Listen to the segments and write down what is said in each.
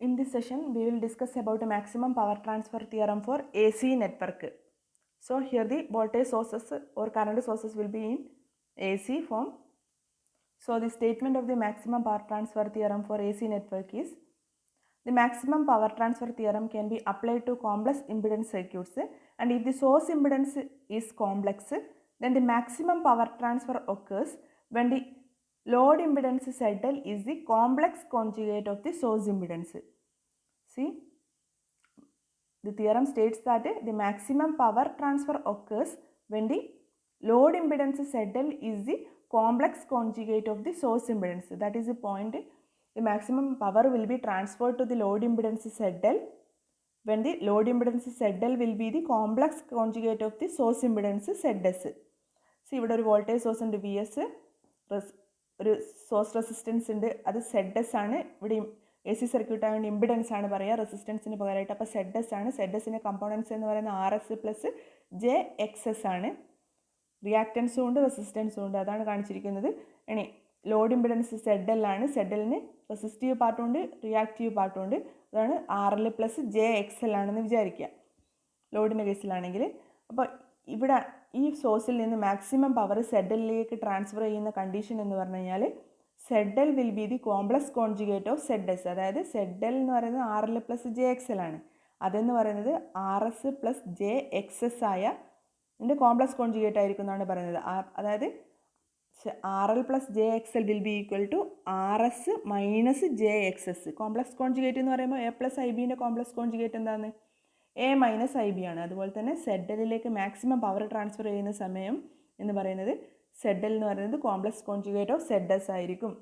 In this session, we will discuss about a maximum power transfer theorem for AC network. So here the voltage sources or current sources will be in AC form. So the statement of the maximum power transfer theorem for AC network is, the maximum power transfer theorem can be applied to complex impedance circuits, and if the source impedance is complex, then the maximum power transfer occurs when the load impedance ZL is the complex conjugate of the source impedance. See, the theorem states that the maximum power transfer occurs when the load impedance ZL is the complex conjugate of the source impedance. That is the point. The maximum power will be transferred to the load impedance ZL when the load impedance ZL will be the complex conjugate of the source impedance ZS. See, ഇവിടെ ഒരു voltage source ഉണ്ട് VS, ഒരു source resistance ഉണ്ട്, അത് ZS ആണ്. ഇവിടെ AC circuit ആയതുകൊണ്ട് impedance ആണ് പറയുക റെസിസ്റ്റൻസിന് പകരമായിട്ട്. അപ്പോൾ ZS ആണ്. ZSൻ്റെ കമ്പോണൻസ് എന്ന് പറയുന്നത് RS പ്ലസ് JXS ആണ്. റിയാക്റ്റൻസും ഉണ്ട് റെസിസ്റ്റൻസും ഉണ്ട്, അതാണ് കാണിച്ചിരിക്കുന്നത്. ഇനി ലോഡ് ഇമ്പിഡൻസ് ZL ആണ്. ZLന് റെസിസ്റ്റീവ് പാർട്ടും ഉണ്ട് റിയാക്റ്റീവ് പാർട്ടും ഉണ്ട്, അതാണ് RL പ്ലസ് JXL ആണെന്ന് വിചാരിക്കുക ലോഡിൻ്റെ കേസിലാണെങ്കിൽ. അപ്പോൾ ഇവിടെ ഈ സോഴ്സിൽ നിന്ന് മാക്സിമം പവർ ZLലേക്ക് ട്രാൻസ്ഫർ ചെയ്യുന്ന കണ്ടീഷൻ എന്ന് പറഞ്ഞു കഴിഞ്ഞാൽ ZL will be the complex conjugate of ZS. അതായത് ZL എന്ന് പറയുന്നത് RL പ്ലസ് JXL ആണ്, അതെന്ന് പറയുന്നത് RS പ്ലസ് JXS ആയ ഇതിൻ്റെ കോംപ്ലക്സ് കോൺജുഗേറ്റ് ആയിരിക്കും എന്നാണ് പറയുന്നത്. അതായത് RL plus JXL will be equal to RS minus JXS. Complex conjugate എന്ന് പറയുമ്പോൾ A പ്ലസ് IBൻ്റെ കോംപ്ലക്സ് കോൺജുഗേറ്റ് എന്താണ്? A മൈനസ് IB ആണ്. അതുപോലെ തന്നെ ZLലേക്ക് മാക്സിമം പവർ ട്രാൻസ്ഫർ ചെയ്യുന്ന സമയം എന്ന് പറയുന്നത് ZL എന്ന് പറയുന്നത് കോംപ്ലക്സ് കോൺജുഗേറ്റ് ഓഫ് ZS ആയിരിക്കും.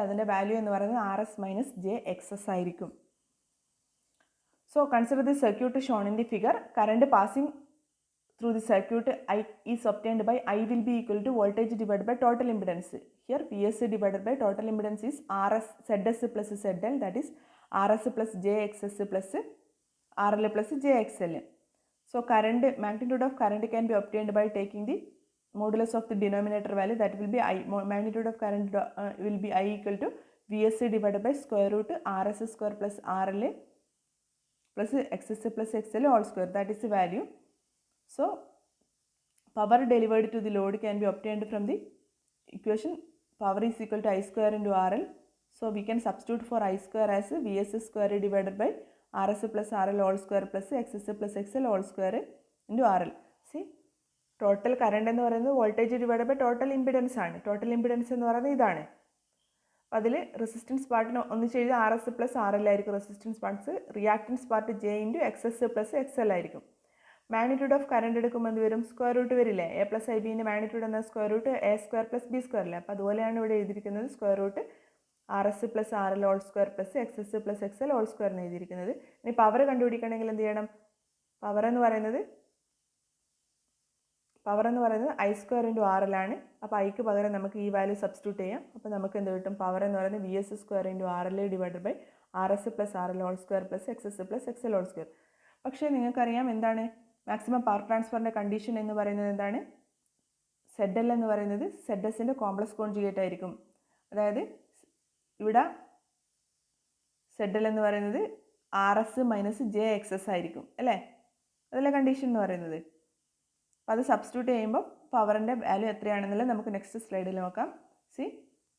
അതിൻ്റെ വാല്യൂ എന്ന് പറയുന്നത് RS മൈനസ് JXS ആയിരിക്കും. So consider the circuit shown in the figure. Current passing through the circuit I is obtained by I will be equal to voltage divided by total impedance. Here VS divided by total impedance is ZS plus ZL, that is RS plus JXS plus RL plus JXL. So current, magnitude of current can be obtained by taking the modulus of the denominator value, that will be I. Magnitude of current will be I equal to VS divided by square root RS square plus RL plus XS plus XL all square, that is the value. So power delivered to the load can be obtained from the equation power is equal to I square into RL. So we can substitute for I square as VS square divided by RS plus RL all square plus XS plus XL all square into RL. See, total current എന്ന് പറയുന്നത് voltage divide by total impedance ആണ്. Total impedance എന്ന് പറയുന്നത് ഇതാണ്. അപ്പോൾ അതിൽ resistance പാർട്ടിന് ഒന്നിച്ച് എഴുതി RS പ്ലസ് RL ആയിരിക്കും resistance parts. Reactance part J into XS plus XL ആയിരിക്കും. മാഗ്നിറ്റ്യൂഡ് ഓഫ് കറണ്ട് എടുക്കുമ്പോൾ എന്ത് വരും? സ്ക്വയർ റൂട്ട് വരില്ലേ? A പ്ലസ് IBൻ്റെ മാഗ്നിറ്റ്യൂഡ് എന്ന square root A square plus B square അല്ലേ? അപ്പോൾ അതുപോലെയാണ് ഇവിടെ എഴുതിയിരിക്കുന്നത്. Square root RS plus RL all square plus XS plus XL all square എന്ന് എഴുതിയിരിക്കുന്നത്. ഇനി പവർ കണ്ടുപിടിക്കണമെങ്കിൽ എന്ത് ചെയ്യണം? പവർ എന്ന് പറയുന്നത് I സ്ക്വയർ ഇൻറ്റു RL ആണ്. അപ്പോൾ ഐക്ക് പകരം നമുക്ക് ഈ വാല്യൂ സബ്സ്റ്റിറ്റ്യൂട്ട് ചെയ്യാം. അപ്പോൾ നമുക്ക് എന്ത് കിട്ടും? പവർ എന്ന് പറയുന്നത് VS square into RL divided by RS plus RL all square plus XS plus XL all square. പക്ഷേ നിങ്ങൾക്കറിയാം എന്താണ് മാക്സിമം പവർ ട്രാൻസ്ഫറിൻ്റെ കണ്ടീഷൻ എന്ന് പറയുന്നത് എന്താണ്? ZL എന്ന് പറയുന്നത് ZSൻ്റെ കോംപ്ലക്സ് കോൺജുഗേറ്റ് ആയിരിക്കും. അതായത് ഇവിടെ ZL എന്ന് പറയുന്നത് RS മൈനസ് JXS ആയിരിക്കും അല്ലേ? അതല്ലേ കണ്ടീഷൻ എന്ന് പറയുന്നത്. അപ്പോൾ അത് സബ്സ്റ്റിറ്റ്യൂട്ട് ചെയ്യുമ്പോൾ പവറിൻ്റെ വാല്യൂ എത്രയാണെന്നുള്ളത് നമുക്ക് നെക്സ്റ്റ് സ്ലൈഡിൽ നോക്കാം. See,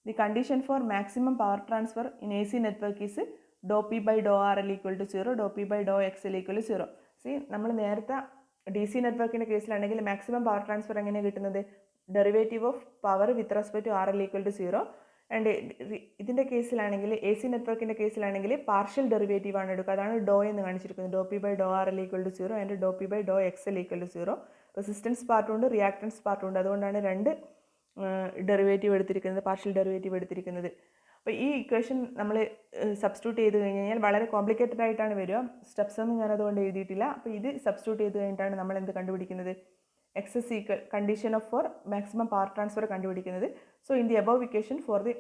the condition for maximum power transfer in AC network is ഡോ P ബൈ ഡോ RL ഈക്വൽ ടു 0, ഡോ P ബൈ ഡോ XL ഈക്വൽ ടു 0. സി, നമ്മൾ നേരത്തെ DC നെറ്റ്വർക്കിൻ്റെ കേസിലാണെങ്കിൽ മാക്സിമം പവർ ട്രാൻസ്ഫർ എങ്ങനെയാണ് കിട്ടുന്നത്? Derivative of power with respect to RL equal to 0. And ഇതിൻ്റെ കേസിലാണെങ്കിൽ AC നെറ്റ്വർക്കിൻ്റെ കേസിലാണെങ്കിൽ പാർഷ്യൽ ഡെറിവേറ്റീവ് ആണ് എടുക്കുക, അതാണ് ഡോ എന്ന് കാണിച്ചിരിക്കുന്നത്. ഡോ P ബൈ ഡോ RL ഈക്വൽ ടു 0 ആൻഡ് ഡോ P ബൈ ഡോ XL ഈക്വൽ ടു 0. റെസിസ്റ്റൻസ് പാർട്ടുണ്ട് റിയാക്റ്റൻസ് പാർട്ടുണ്ട്, അതുകൊണ്ടാണ് രണ്ട് ഡെറിവേറ്റീവ് എടുത്തിരിക്കുന്നത്, പാർഷ്യൽ ഡെറിവേറ്റീവ് എടുത്തിരിക്കുന്നത്. അപ്പോൾ ഈ ഇക്വേഷൻ നമ്മൾ സബ്സ്റ്റിറ്റ്യൂട്ട് ചെയ്ത് കഴിഞ്ഞ് കഴിഞ്ഞാൽ വളരെ കോംപ്ലിക്കേറ്റഡ് ആയിട്ടാണ് വരിക. സ്റ്റെപ്സ് ഒന്നും ഞാൻ അതുകൊണ്ട് എഴുതിയിട്ടില്ല. അപ്പോൾ ഇത് സബ്സ്റ്റിറ്റ്യൂട്ട് ചെയ്ത് കഴിഞ്ഞിട്ടാണ് നമ്മൾ എന്ത് കണ്ടുപിടിക്കുന്നത്? XS equal condition of for maximum power transfer കണ്ടുപിടിക്കുന്നത്. So in the above equation for the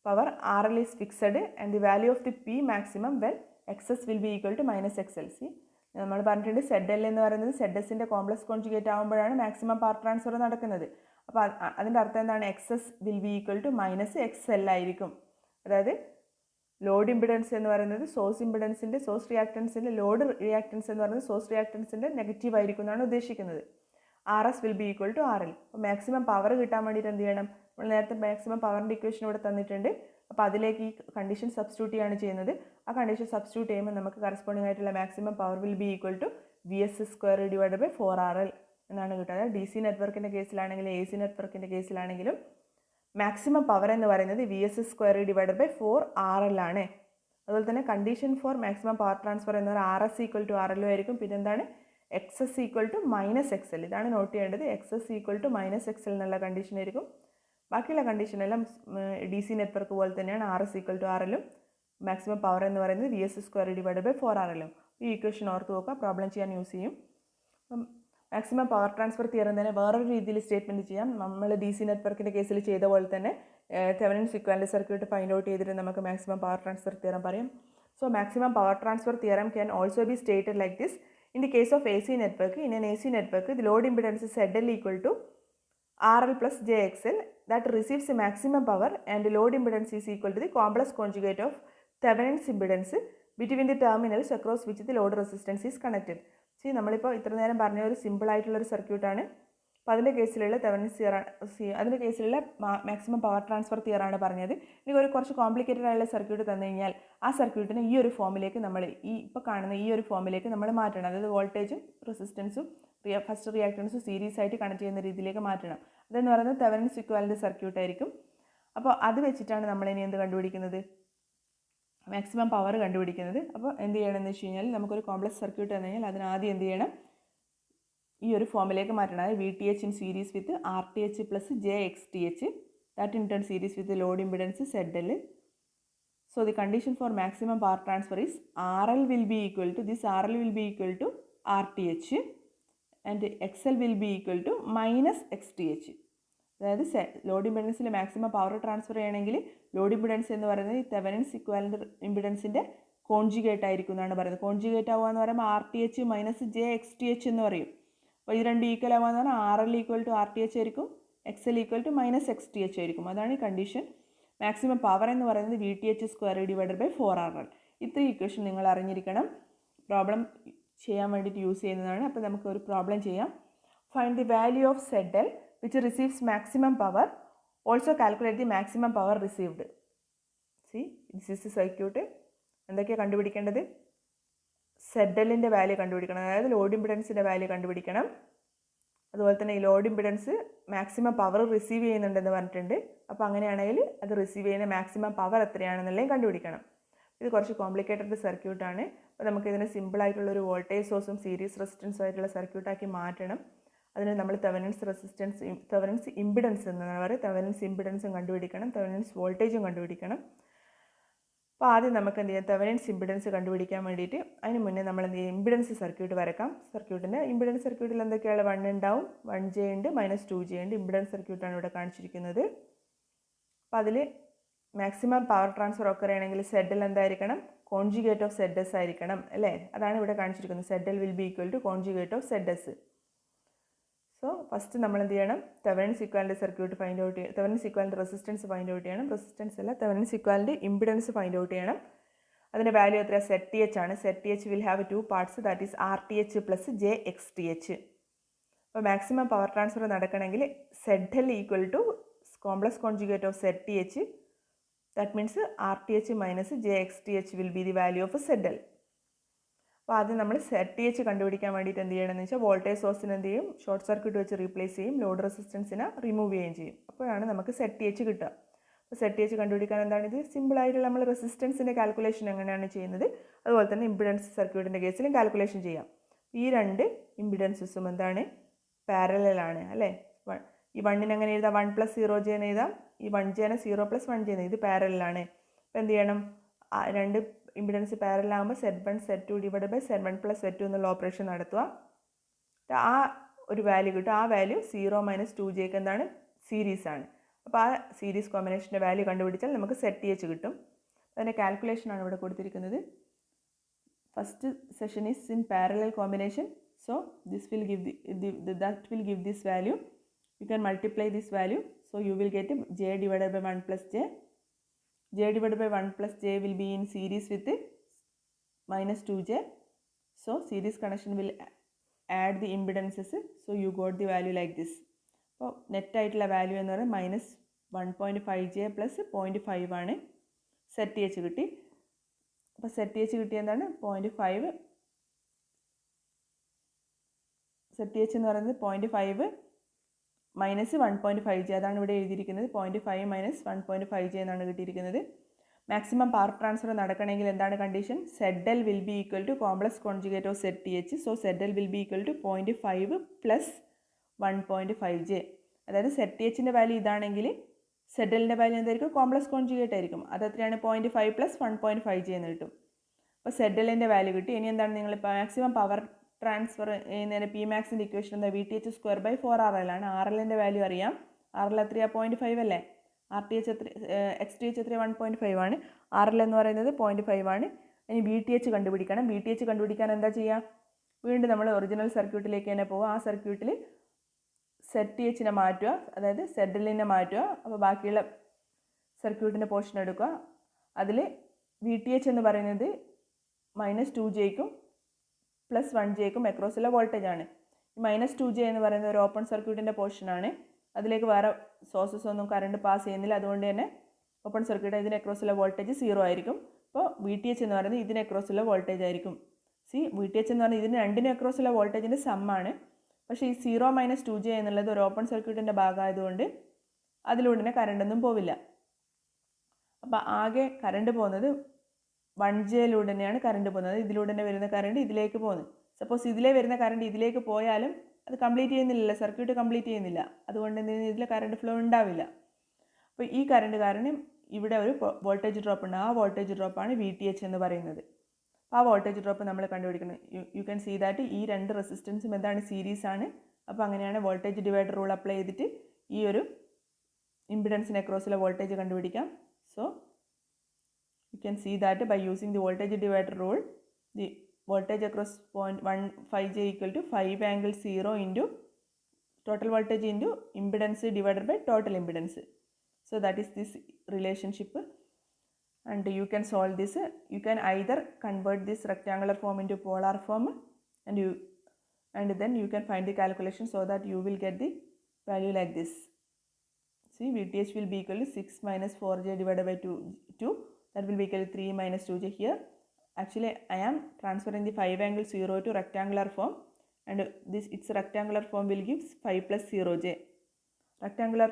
power RL is fixed and the value of the P maximum when XS will be equal to minus XL. See, നമ്മൾ പറഞ്ഞിട്ടുണ്ട് ZL എന്ന് പറയുന്നത് ZSൻ്റെ complex conjugate ആകുമ്പോഴാണ് maximum power transfer നടക്കുന്നത്. അപ്പോൾ അതിൻ്റെ അർത്ഥം എന്താണ്? XS will be equal to minus XL ആയിരിക്കും. അതായത് ലോഡ് ഇമ്പിഡൻസ് എന്ന് പറയുന്നത് സോഴ്സ് റിയാക്ടൻസിൻ്റെ ലോഡ് റിയാക്ടൻസ് എന്ന് പറയുന്നത് സോഴ്സ് റിയാക്ടൻസിൻ്റെ നെഗറ്റീവ് ആയിരിക്കും എന്നാണ് ഉദ്ദേശിക്കുന്നത്. RS will be equal to RL. അപ്പോൾ മാക്സിമം പവർ കിട്ടാൻ വേണ്ടിയിട്ട് എന്ത് ചെയ്യണം? നമ്മൾ നേരത്തെ മാക്സിമം പവറിൻ്റെ ഇക്വേഷൻ ഇവിടെ തന്നിട്ടുണ്ട്. അപ്പോൾ അതിലേക്ക് ഈ കണ്ടീഷൻ സബ്സ്റ്റിറ്റ്യൂട്ട് ചെയ്യാണ് ചെയ്യുന്നത്. ആ കണ്ടീഷൻ സബ്സ്റ്റിറ്റ്യൂട്ട് ചെയ്യുമ്പോൾ നമുക്ക് കറസ്പോണ്ടിങ് ആയിട്ടുള്ള maximum power will be equal to VS² divide by 4RL എന്നാണ് കിട്ടുന്നത്. DC നെറ്റ്വർക്കിൻ്റെ കേസിലാണെങ്കിലും AC നെറ്റ്വർക്കിൻ്റെ കേസിലാണെങ്കിലും മാക്സിമം പവർ എന്ന് പറയുന്നത് VS² ഡിവൈഡ് ബൈ 4RL ആണ്. അതുപോലെ തന്നെ condition for maximum power transfer എന്ന് പറയുന്നത് RS ഈക്വൽ ടു RL ആയിരിക്കും. പിന്നെ എന്താണ്? XS equal to -XL. ഇതാണ് നോട്ട് ചെയ്യേണ്ടത്. XS ഈക്വൽ ടു -XL എന്നുള്ള കണ്ടീഷൻ ആയിരിക്കും. ബാക്കിയുള്ള കണ്ടീഷനെല്ലാം DC നെറ്റ്വർക്ക് പോലെ തന്നെയാണ്. RS equal to RL maximum power എന്ന് പറയുന്നത് VS² ഡിവൈഡ് ബൈ 4RL. ഈ ഇക്വേഷൻ ഓർത്ത് നോക്കുക, പ്രോബ്ലം ചെയ്യാൻ യൂസ് ചെയ്യും. അപ്പം മാക്സിമം പവർ ട്രാൻസ്ഫർ തിയറം തന്നെ വേറൊരു രീതിയിൽ സ്റ്റേറ്റ്മെൻറ്റ് ചെയ്യാം. നമ്മൾ DC നെറ്റ്വർക്കിൻ്റെ കേസിൽ ചെയ്ത പോലെ തന്നെ Thevenin's equivalent circuit find out ചെയ്തിട്ട് നമുക്ക് മാക്സിമം പവർ ട്രാൻസ്ഫർ തിയറം പറയാം. So maximum power transfer theorem can also be stated like this. In the case of AC network, in an AC network, the load impedance is ZL equal to RL plus JXL that receives the maximum power, and the load impedance is equal to the complex conjugate of Thevenin's impedance between the terminals across which the load resistance is connected. See, നമ്മളിപ്പോൾ ഇത്ര നേരം പറഞ്ഞ ഒരു simple ആയിട്ടുള്ളൊരു സർക്യൂട്ടാണ്. അപ്പോൾ അതിൻ്റെ കേസിലുള്ള Thevenin's അതിൻ്റെ കേസിലുള്ള മാക്സിമം പവർ ട്രാൻസ്ഫർ തിയറാണ് പറഞ്ഞത്. ഇനി ഒരു കുറച്ച് കോംപ്ലിക്കേറ്റഡ് ആയിട്ടുള്ള സർക്യൂട്ട് തന്നു കഴിഞ്ഞാൽ ആ സർക്യൂട്ടിനെ ഈ ഒരു ഫോമിലേക്ക് നമ്മൾ ഇപ്പോൾ കാണുന്ന ഈ ഒരു ഫോമിലേക്ക് നമ്മൾ മാറ്റണം. അതായത് വോൾട്ടേജും റെസിസ്റ്റൻസും ഫസ്റ്റ് റിയാക്ടൻസും സീരീസ് ആയിട്ട് കണക്ട് ചെയ്യുന്ന രീതിയിലേക്ക് മാറ്റണം. അതെന്ന് പറയുന്നത് തെവെനിൻസ് ഇക്വാലന്റ് സർക്യൂട്ട് ആയിരിക്കും. അപ്പോൾ അത് വെച്ചിട്ടാണ് നമ്മളിനി എന്ത് കണ്ടുപിടിക്കുന്നത്? മാക്സിമം പവർ കണ്ടുപിടിക്കുന്നത്. അപ്പോൾ എന്ത് ചെയ്യണമെന്ന് വെച്ച് കഴിഞ്ഞാൽ നമുക്കൊരു കോംപ്ലക്സ് സർക്യൂട്ട് തന്നു കഴിഞ്ഞാൽ അതിനാദ്യം എന്ത് ചെയ്യണം? ഈ ഒരു ഫോമിലേക്ക് മാറ്റണം. അതായത് VTH in series with RTH plus JXTH that in turn series with load impedance ZL. So the condition for maximum power transfer is RL will be equal to RTH and XL will be equal to minus XTH. അതായത് load ഇമ്പിഡൻസിൽ maximum power transfer ചെയ്യണമെങ്കിൽ load impedance എന്ന് പറയുന്നത് ഈ Thevenin's equivalent ഇമ്പിഡൻസിൻ്റെ conjugate ആയിരിക്കും എന്നാണ് പറയുന്നത്. Conjugate ആവുക എന്ന് പറയുമ്പോൾ RTH മൈനസ് JXTH എന്ന് പറയും. അപ്പോൾ ഇത് രണ്ട് ഈക്വൽ ആവുക എന്ന് പറഞ്ഞാൽ RL ഈക്വൽ ടു RTH ആയിരിക്കും, XL equal to minus XTH ആയിരിക്കും. അതാണ് ഈ കണ്ടീഷൻ. മാക്സിമം പവർ എന്ന് പറയുന്നത് VTH² ഡിവൈഡഡ് ബൈ 4RL. ഇത്രയും ഇക്വേഷൻ നിങ്ങൾ അറിഞ്ഞിരിക്കണം. പ്രോബ്ലം ചെയ്യാൻ വേണ്ടിയിട്ട് യൂസ് ചെയ്യുന്നതാണ്. അപ്പോൾ നമുക്ക് ഒരു പ്രോബ്ലം ചെയ്യാം. Find the value of ZL which receives maximum power. Also calculate the maximum power received. See, this is the circuit. എന്തൊക്കെയാണ് കണ്ടുപിടിക്കേണ്ടത്? ZLൻ്റെ വാല്യൂ കണ്ടുപിടിക്കണം. അതായത് ലോഡ് ഇമ്പിഡൻസിൻ്റെ വാല്യൂ കണ്ടുപിടിക്കണം. അതുപോലെ തന്നെ ഈ load impedance maximum power receive ചെയ്യുന്നുണ്ടെന്ന് പറഞ്ഞിട്ടുണ്ട്. അപ്പോൾ അങ്ങനെയാണെങ്കിൽ അത് റിസീവ് ചെയ്യുന്ന മാക്സിമം പവർ എത്രയാണെന്നുള്ളത് കണ്ടുപിടിക്കണം. ഇത് കുറച്ച് കോംപ്ലിക്കേറ്റഡ് സർക്യൂട്ടാണ്. അപ്പോൾ നമുക്കിതിനെ സിമ്പിളായിട്ടുള്ളൊരു വോൾട്ടേജ് സോഴ്സും സീരീസ് റെസിസ്റ്റൻസും ആയിട്ടുള്ള സർക്യൂട്ടാക്കി മാറ്റണം. അതിന് നമ്മൾ തെവെനിൻസ് ഇമ്പിഡൻസ് എന്നാണ് പറയുക. തെവെനിൻസ് ഇമ്പിഡൻസും കണ്ടുപിടിക്കണം, തെവെനിൻസ് വോൾട്ടേജും കണ്ടുപിടിക്കണം. അപ്പോൾ ആദ്യം നമുക്ക് എന്ത് ചെയ്യാം? തെവെനിൻസ് ഇമ്പിഡൻസ് കണ്ടുപിടിക്കാൻ വേണ്ടിയിട്ട് അതിന് മുന്നേ നമ്മൾ എന്ത് ചെയ്യും? ഇമ്പിഡൻസ് സർക്യൂട്ട് വരക്കാം. സർക്യൂട്ടിൻ്റെ ഇമ്പിഡൻസ് സർക്യൂട്ടിൽ എന്തൊക്കെയാണ്? 1 ഉണ്ടാവും, 1J ഉണ്ട്, -2J ഉണ്ട്. ഇമ്പിഡൻസ് സർക്യൂട്ടാണ് ഇവിടെ കാണിച്ചിരിക്കുന്നത്. അപ്പോൾ അതിൽ മാക്സിമം പവർ ട്രാൻസ്ഫർ ഒക്കെ ചെയ്യണമെങ്കിൽ ZL എന്തായിരിക്കണം? കോൺജുഗേറ്റ് ഓഫ് ZS ആയിരിക്കണം അല്ലേ? അതാണ് ഇവിടെ കാണിച്ചിരിക്കുന്നത്. ZL will be equal to conjugate of ZS. So first നമ്മൾ എന്ത് ചെയ്യണം? Thevenin's equivalent circuit find out ചെയ്യണം. Thevenin's equivalent resistance find out ചെയ്യണം. റെസിസ്റ്റൻസ് അല്ല, Thevenin's equivalent impedance find out ചെയ്യണം. അതിൻ്റെ വാല്യൂ എത്ര? ZTH ആണ്. ZTH will have 2 parts, that is RTH plus JXTH. അപ്പോൾ മാക്സിമം പവർ ട്രാൻസ്ഫർ നടക്കണമെങ്കിൽ ZL equal to complex conjugate of ZTH, that means RTH minus JXTH will be the value of ZL. അപ്പോൾ ആദ്യം നമ്മൾ ZTH കണ്ടുപിടിക്കാൻ വേണ്ടിയിട്ട് എന്ത് ചെയ്യണമെന്ന് വെച്ചാൽ വോൾട്ടേജ് സോഴ്സിന് എന്ത് ചെയ്യും? ഷോർട്ട് സർക്യൂട്ട് വെച്ച് റീപ്ലേസ് ചെയ്യും, ലോഡ് റെസിസ്റ്റൻസിനെ റിമൂവ് ചെയ്യുകയും ചെയ്യും. അപ്പോഴാണ് നമുക്ക് ZTH കിട്ടുക. അപ്പോൾ ZTH കണ്ടുപിടിക്കാൻ എന്താണിത്? സിമ്പിളായിട്ടുള്ള നമ്മൾ റെസിസ്റ്റൻസിൻ്റെ കാൽക്കുലേഷൻ എങ്ങനെയാണ് ചെയ്യുന്നത് അതുപോലെ തന്നെ ഇമ്പിഡൻസ് സർക്യൂട്ടിൻ്റെ കേസിലും കാൽക്കുലേഷൻ ചെയ്യാം. ഈ രണ്ട് ഇമ്പിഡൻസസും എന്താണ്? പാരലലാണ് അല്ലേ? ഈ 1നെ എങ്ങനെ എഴുതാം? 1 + 0J എന്ന് എഴുതാം. ഈ 1Jനെ 0 + 1J എന്ന് ഇത് പാരലാണ്. അപ്പോൾ എന്ത് ചെയ്യണം? രണ്ട് impedance പാരലാകുമ്പോൾ Z1 Z2 divide by Z1 + Z2 എന്നുള്ള ഓപ്പറേഷൻ നടത്തുക. ആ ഒരു വാല്യൂ കിട്ടും. ആ വാല്യൂ 0 - 2Jക്ക് എന്താണ്? സീരീസ് ആണ്. അപ്പോൾ ആ സീരീസ് കോമ്പിനേഷൻ്റെ വാല്യൂ കണ്ടുപിടിച്ചാൽ നമുക്ക് ZTH കിട്ടും. അതിൻ്റെ കാൽക്കുലേഷനാണ് ഇവിടെ കൊടുത്തിരിക്കുന്നത്. First session is in parallel combination. So this will give that will give this value. You can multiply this value. So you will get J divided by 1 + J j divided by 1 plus j will be in series with minus 2j. So series connection will add the impedances. So you got the value like this. അപ്പോൾ net ആയിട്ടുള്ള value എന്ന് പറയുന്നത് minus 1.5j plus 0.5 ആണ്. Set H കിട്ടി. അപ്പോൾ set H കിട്ടിയ എന്താണ് 0.5. Set H എന്ന് പറയുന്നത് 0.5 മൈനസ് 1.5j, അതാണ് ഇവിടെ എഴുതിയിരിക്കുന്നത്. 0.5 മൈനസ് 1.5j എന്നാണ് കിട്ടിയിരിക്കുന്നത്. മാക്സിമം പവർ ട്രാൻസ്ഫർ നടക്കണമെങ്കിൽ എന്താണ് condition? ZL will be equal to complex conjugate of ZTH. So ZL will be equal to 0.5 plus 1.5j. അതായത് ZTHൻ്റെ വാല്യൂ ഇതാണെങ്കിൽ ZLൻ്റെ വാല്യൂ എന്തായിരിക്കും? കോംപ്ലക്സ് കോൺജുഗേറ്റ് ആയിരിക്കും. അത് എത്രയാണ്? 0.5 പ്ലസ് 1.5j എന്ന് കിട്ടും. അപ്പോൾ ZLൻ്റെ വാല്യൂ കിട്ടി. ഇനി എന്താണ് നിങ്ങൾ മാക്സിമം പവർ ട്രാൻസ്ഫർ ചെയ്യുന്നതിന് പി മാക്സിൻ്റെ ഇക്വേഷൻ എന്താ? VTH²/4RL ആണ്. RLൻ്റെ വാല്യൂ അറിയാം. RL എത്രയാണ്? 0.5 അല്ലേ? RTH എത്ര? XTH എത്ര? 1.5 ആണ്. RL എന്ന് പറയുന്നത് 0.5 ആണ്. ഇനി VTH കണ്ടുപിടിക്കണം. VTH കണ്ടുപിടിക്കാൻ എന്താ ചെയ്യുക? വീണ്ടും നമ്മൾ ഒറിജിനൽ സർക്യൂട്ടിലേക്ക് തന്നെ പോവുക. ആ സർക്യൂട്ടിൽ ZTHനെ മാറ്റുക, അതായത് ZLനെ മാറ്റുക. അപ്പോൾ ബാക്കിയുള്ള സർക്യൂട്ടിൻ്റെ പോർഷൻ എടുക്കുക. അതിൽ VTH എന്ന് പറയുന്നത് -2jക്കും പ്ലസ് 1jക്കും അക്രോസുള്ള വോൾട്ടേജ് ആണ്. -2j എന്ന് പറയുന്നത് ഒരു ഓപ്പൺ സർക്യൂട്ടിൻ്റെ പോർഷനാണ്. അതിലേക്ക് വേറെ സോഴ്സസ് ഒന്നും കറണ്ട് പാസ് ചെയ്യുന്നില്ല. അതുകൊണ്ട് തന്നെ ഓപ്പൺ സർക്യൂട്ട് ഇതിന് അക്രോസുള്ള വോൾട്ടേജ് 0 ആയിരിക്കും. അപ്പോൾ VTH എന്ന് പറയുന്നത് ഇതിന് അക്രോസുള്ള വോൾട്ടേജ് ആയിരിക്കും. VTH എന്ന് പറഞ്ഞാൽ ഇതിന് രണ്ടിനും അക്രോസുള്ള വോൾട്ടേജിൻ്റെ സമ്മാണ്. പക്ഷേ ഈ 0 - 2j എന്നുള്ളത് ഒരു ഓപ്പൺ സർക്യൂട്ടിൻ്റെ ഭാഗമായതുകൊണ്ട് അതിലൂടെ തന്നെ കറണ്ടൊന്നും പോവില്ല. അപ്പോൾ ആകെ കറണ്ട് പോകുന്നത് 1jയിലൂടെ തന്നെയാണ് കറണ്ട് പോകുന്നത്. ഇതിലൂടെ തന്നെ വരുന്ന കറണ്ട് ഇതിലേക്ക് പോകുന്നത്. സപ്പോസ് ഇതിലേ വരുന്ന കറണ്ട് ഇതിലേക്ക് പോയാലും അത് കംപ്ലീറ്റ് ചെയ്യുന്നില്ല, സർക്യൂട്ട് കംപ്ലീറ്റ് ചെയ്യുന്നില്ല. അതുകൊണ്ട് എന്തെങ്കിലും ഇതിൽ കറണ്ട് ഫ്ലോ ഉണ്ടാവില്ല. അപ്പോൾ ഈ കറണ്ട് കാരണം ഇവിടെ ഒരു വോൾട്ടേജ് ഡ്രോപ്പ് ഉണ്ട്. ആ വോൾട്ടേജ് ഡ്രോപ്പാണ് VTH എന്ന് പറയുന്നത്. അപ്പോൾ ആ വോൾട്ടേജ് ഡ്രോപ്പ് നമ്മൾ കണ്ടുപിടിക്കുന്നത്. യു ക്യാൻ സീ ദാറ്റ് ഈ രണ്ട് റെസിസ്റ്റൻസും എന്താണ്? സീരീസ് ആണ്. അപ്പോൾ അങ്ങനെയാണ് വോൾട്ടേജ് ഡിവൈഡർ റൂൾ അപ്ലൈ ചെയ്തിട്ട് ഈ ഒരു ഇമ്പിഡൻസിന് അക്രോസിലെ വോൾട്ടേജ് കണ്ടുപിടിക്കാം. So you can see that by using the voltage divider rule, the voltage across 0.15j equal to 5 angle 0 into total voltage into impedance divided by total impedance. So that is this relationship, and you can solve this. You can either convert this rectangular form into polar form, and then you can find the calculation so that you will get the value like this. See, VTH will be equal to 6 minus 4j divided by 2. That will be equal to 3 minus 2j here. Actually, I am transferring the 5 angle 0 to rectangular form, and its rectangular form will give 5 plus 0j. Rectangular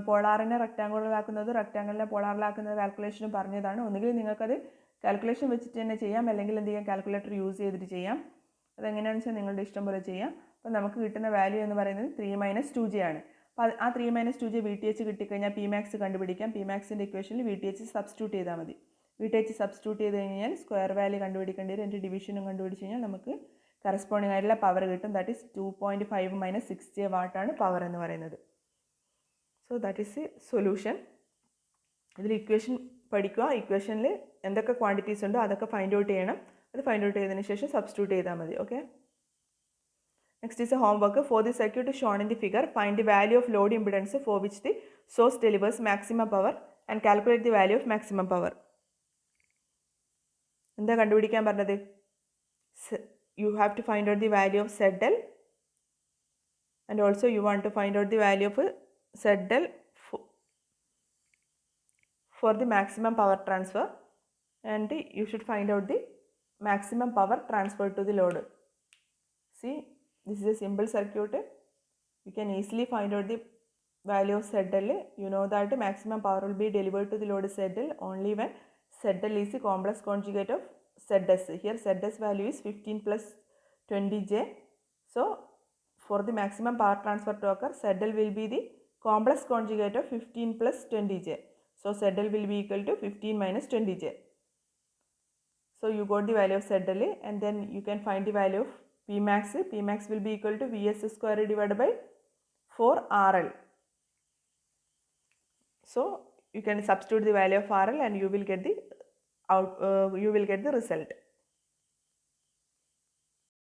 പോളാറിനെ റെക്ടാങ്കുലറാക്കുന്നത് റെക്ടാങ്കിളിനെ പോളാറിലാക്കുന്ന കാൽക്കുലേഷനും പറഞ്ഞതാണ്. ഒന്നുകിൽ നിങ്ങൾക്കത് calculation വെച്ചിട്ട് തന്നെ ചെയ്യാം, അല്ലെങ്കിൽ എന്ത് ചെയ്യാം? Calculator use ചെയ്തിട്ട് ചെയ്യാം. അതെങ്ങനെയാണെന്ന് വെച്ചാൽ നിങ്ങളുടെ ഇഷ്ടം പോലെ ചെയ്യാം. അപ്പോൾ നമുക്ക് കിട്ടുന്ന വാല്യൂ എന്ന് പറയുന്നത് 3 - 2j ആണ്. അപ്പോൾ ആ 3 - 2j VTH കിട്ടിക്കഴിഞ്ഞാൽ PMAX കണ്ടുപിടിക്കാം. PMAXൻ്റെ ഇക്വേഷനിൽ VTH സബ്സ്റ്റിറ്റ്യൂട്ട് ചെയ്താൽ മതി. VTH സബ്സ്റ്റിറ്റ്യൂട്ട് ചെയ്ത് കഴിഞ്ഞാൽ സ്ക്വയർ വാല്യൂ കണ്ടുപിടിക്കേണ്ടി വരും. എൻ്റെ ഡിവിഷനും കണ്ടുപിടിച്ച് കഴിഞ്ഞാൽ നമുക്ക് കറസ്പോണ്ടിങ് ആയിട്ടുള്ള പവർ കിട്ടും. ദാറ്റ് ഈസ് 2.5 - 6j വാട്ടാണ് പവർ എന്ന് പറയുന്നത്. So that is A solution. ഇതിൽ ഇക്വേഷൻ പഠിക്കുക. ഇക്വേഷനിൽ എന്തൊക്കെ ക്വാണ്ടിറ്റീസ് ഉണ്ടോ അതൊക്കെ ഫൈൻഡ് ഔട്ട് ചെയ്യണം. അത് ഫൈൻഡ് ഔട്ട് ചെയ്തതിന് ശേഷം സബ്സ്റ്റിറ്റ്യൂട്ട് ചെയ്താൽ മതി. Okay. Next is a homework. For the circuit shown in the figure, find the value of load impedance for which the source delivers maximum power and calculate the value of maximum power. എന്താ കണ്ടുപിടിക്കാൻ പറഞ്ഞത്? You have to find out the value of ZL, and also you want to find out the value of ZL for the maximum power transfer, and you should find out the maximum power transferred to the load. See, this is a simple circuit. You can easily find out the value of ZL. You know that maximum power will be delivered to the load ZL only when ZL is the complex conjugate of ZS. Here ZS value is 15 plus 20j. So for the maximum power transfer to occur, ZL will be the complex conjugate of 15 plus 20j. So ZL will be equal to 15 minus 20j. So you got the value of ZL, and then you can find the value of Pmax. Pmax will be equal to Vs square divided by 4RL. So you can substitute the value of RL and you will get the result.